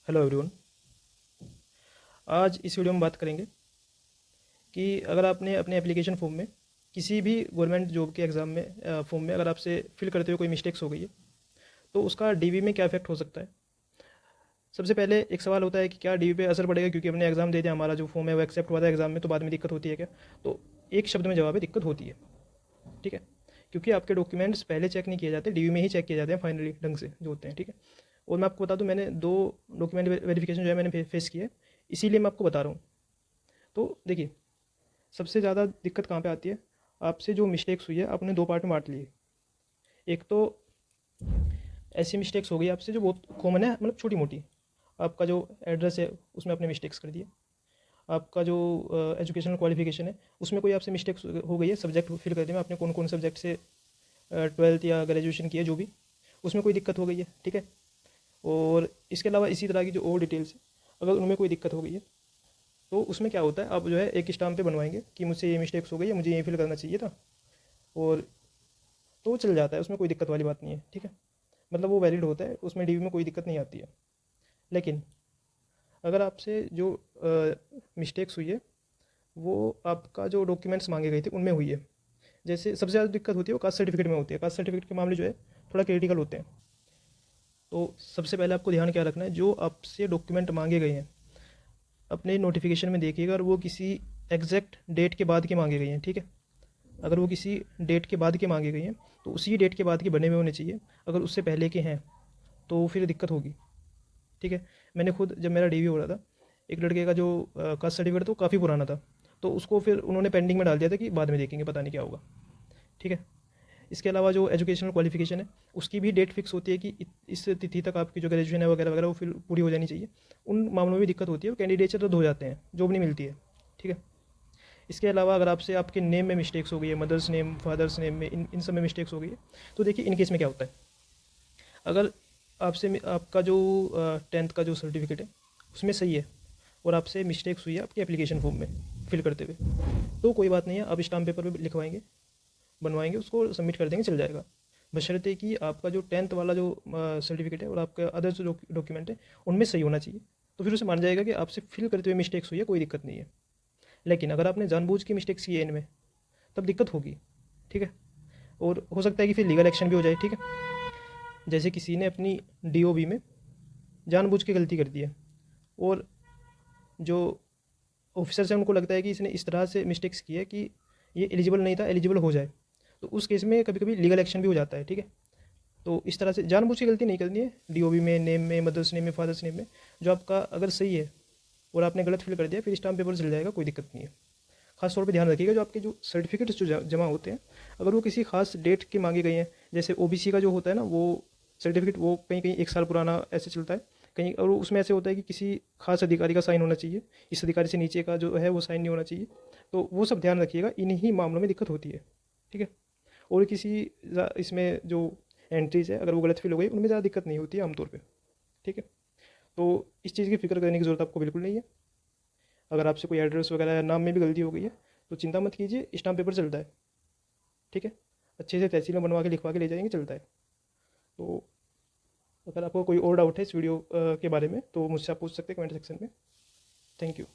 Hello everyone. आज इस video में बात करेंगे कि अगर आपने अपने एप्लीकेशन फॉर्म में किसी भी गवर्नमेंट जॉब के एग्ज़ाम में फॉर्म में अगर आपसे फिल करते हुए कोई मिस्टेक्स हो गई है तो उसका डीवी में क्या इफेक्ट हो सकता है। सबसे पहले एक सवाल होता है कि क्या डीवी पे असर पड़ेगा, क्योंकि हमने एग्ज़ाम दे दिया, हमारा जो फॉर्म है वो एक्सेप्ट हुआ था एग्ज़ाम में, तो बाद में दिक्कत होती है क्या? तो एक शब्द में जवाब है, दिक्कत होती है। ठीक है, क्योंकि आपके डॉक्यूमेंट्स पहले चेक नहीं किए जाते, डीवी में ही चेक किए जाते हैं फाइनली ढंग से जो होते हैं। ठीक है, और मैं आपको बता दूं, मैंने 2 डॉक्यूमेंट वेरिफिकेशन जो है मैंने फेस किए, इसीलिए मैं आपको बता रहा हूँ। तो देखिए, सबसे ज़्यादा दिक्कत कहाँ पे आती है, आपसे जो मिस्टेक्स हुई है आपने 2 पार्ट में बाँट ली है। एक तो ऐसी मिस्टेक्स हो गई आपसे जो बहुत कॉमन है, मतलब छोटी-मोटी। आपका जो एड्रेस है उसमें आपने मिस्टेक्स कर दिए। आपका जो एजुकेशनल क्वालिफ़िकेशन है उसमें कोई आपसे मिस्टेक्स हो गई है, सब्जेक्ट फिल करने में आपने कौन-कौन सब्जेक्ट से 12th या ग्रेजुएशन की है जो भी, उसमें कोई दिक्कत हो गई है। ठीक है, और इसके अलावा इसी तरह की जो और डिटेल्स है, अगर उनमें कोई दिक्कत हो गई है तो उसमें क्या होता है, आप जो है एक स्टाम्प पे बनवाएंगे कि मुझसे ये मिस्टेक्स हो गई है, मुझे ये फिल करना चाहिए था, और तो चल जाता है, उसमें कोई दिक्कत वाली बात नहीं है। ठीक है, मतलब वो वैलिड होता है, उसमें डीवी में कोई दिक्कत नहीं आती है। लेकिन अगर आपसे जो मिस्टेक्स हुई है वो आपका जो डॉक्यूमेंट्स मांगे गए थे उनमें हुई है। जैसे सबसे ज़्यादा दिक्कत होती है वो कास्ट सर्टिफिकेट में होती है। कास्ट सर्टिफिकेट के मामले जो है थोड़ा क्रिटिकल होते हैं। तो सबसे पहले आपको ध्यान क्या रखना है, जो आपसे डॉक्यूमेंट मांगे गए हैं अपने नोटिफिकेशन में देखिएगा, और वो किसी एग्जैक्ट डेट के बाद के मांगे गए हैं। ठीक है, अगर वो किसी डेट के बाद के मांगे गए हैं तो उसी डेट के बाद के बने हुए होने चाहिए। अगर उससे पहले के हैं तो फिर दिक्कत होगी। ठीक है, मैंने खुद जब मेरा डीवी हो रहा था, एक लड़के का जो कास्ट सर्टिफिकेट था वो काफ़ी पुराना था, तो उसको फिर उन्होंने पेंडिंग में डाल दिया था कि बाद में देखेंगे, पता नहीं क्या होगा। ठीक है, इसके अलावा जो एजुकेशनल क्वालिफिकेशन है उसकी भी डेट फिक्स होती है कि इस तिथि तक आपकी जो ग्रेजुएशन है वगैरह वगैरह वो फिर पूरी हो जानी चाहिए। उन मामलों में भी दिक्कत होती है, वो कैंडिडेचर रद्द हो जाते हैं, जॉब नहीं मिलती है। ठीक है, इसके अलावा अगर आपसे आपके नेम में मिस्टेक्स हो गई है, मदर्स नेम, फादर्स नेम में, इन सब में मिस्टेक्स हो गई है, तो देखिए इन केस में क्या होता है, अगर आपसे आपका जो 10th का जो सर्टिफिकेट है उसमें सही है और आपसे मिस्टेक्स हुई है आपके एप्लीकेशन फॉर्म में फिल करते हुए, तो कोई बात नहीं है, आप स्टाम्प पेपर पे लिखवाएंगे, बनवाएंगे, उसको सबमिट कर देंगे, चल जाएगा। बशर्ते कि आपका जो 10th वाला जो सर्टिफिकेट है और आपका अदर जो डॉक्यूमेंट है उनमें सही होना चाहिए, तो फिर उसे मान जाएगा कि आपसे फिल करते हुए मिस्टेक्स हुई है, कोई दिक्कत नहीं है। लेकिन अगर आपने जानबूझ के मिस्टेक्स किए इनमें, तब दिक्कत होगी। ठीक है, और हो सकता है कि फिर लीगल एक्शन भी हो जाए। ठीक है, जैसे किसी ने अपनी डीओबी में जानबूझ के गलती कर दी है, और जो ऑफिसर्स हैं उनको लगता है कि इसने इस तरह से मिस्टेक्स की है कि ये एलिजिबल नहीं था, एलिजिबल हो जाए, तो उस केस में कभी कभी लीगल एक्शन भी हो जाता है। ठीक है, तो इस तरह से जानबूझ के गलती नहीं करनी है, डीओबी में, नेम में, मदर्स नेम में, फादर्स नेम में, जो आपका अगर सही है और आपने गलत फिल कर दिया फिर स्टाम्प पेपर चल जाएगा, कोई दिक्कत नहीं है। खास तौर पे ध्यान रखिएगा, जो आपके जो सर्टिफिकेट्स जो जमा होते हैं, अगर वो किसी खास डेट के मांगे गए हैं, जैसे ओबीसी का जो होता है ना, वो सर्टिफिकेट वो कहीं कहीं 1 साल पुराना ऐसे चलता है कहीं, और उसमें ऐसे होता है कि किसी खास अधिकारी का साइन होना चाहिए, इस अधिकारी से नीचे का जो है वो साइन नहीं होना चाहिए। तो वो सब ध्यान रखिएगा, इन्हीं मामलों में दिक्कत होती है। ठीक है, और किसी इसमें जो एंट्रीज है अगर वो गलत फिल हो गई उनमें ज़्यादा दिक्कत नहीं होती है आमतौर पर। ठीक है, तो इस चीज़ की फिक्र करने की ज़रूरत आपको बिल्कुल नहीं है। अगर आपसे कोई एड्रेस वगैरह या नाम में भी गलती हो गई है तो चिंता मत कीजिए, स्टाम्प पेपर चलता है। ठीक है, अच्छे से तहसील में बनवा के लिखवा के ले जाएंगे, चलता है। तो अगर आपको कोई और डाउट है इस वीडियो के बारे में तो मुझसे आप पूछ सकते हैं कमेंट सेक्शन में। Thank you.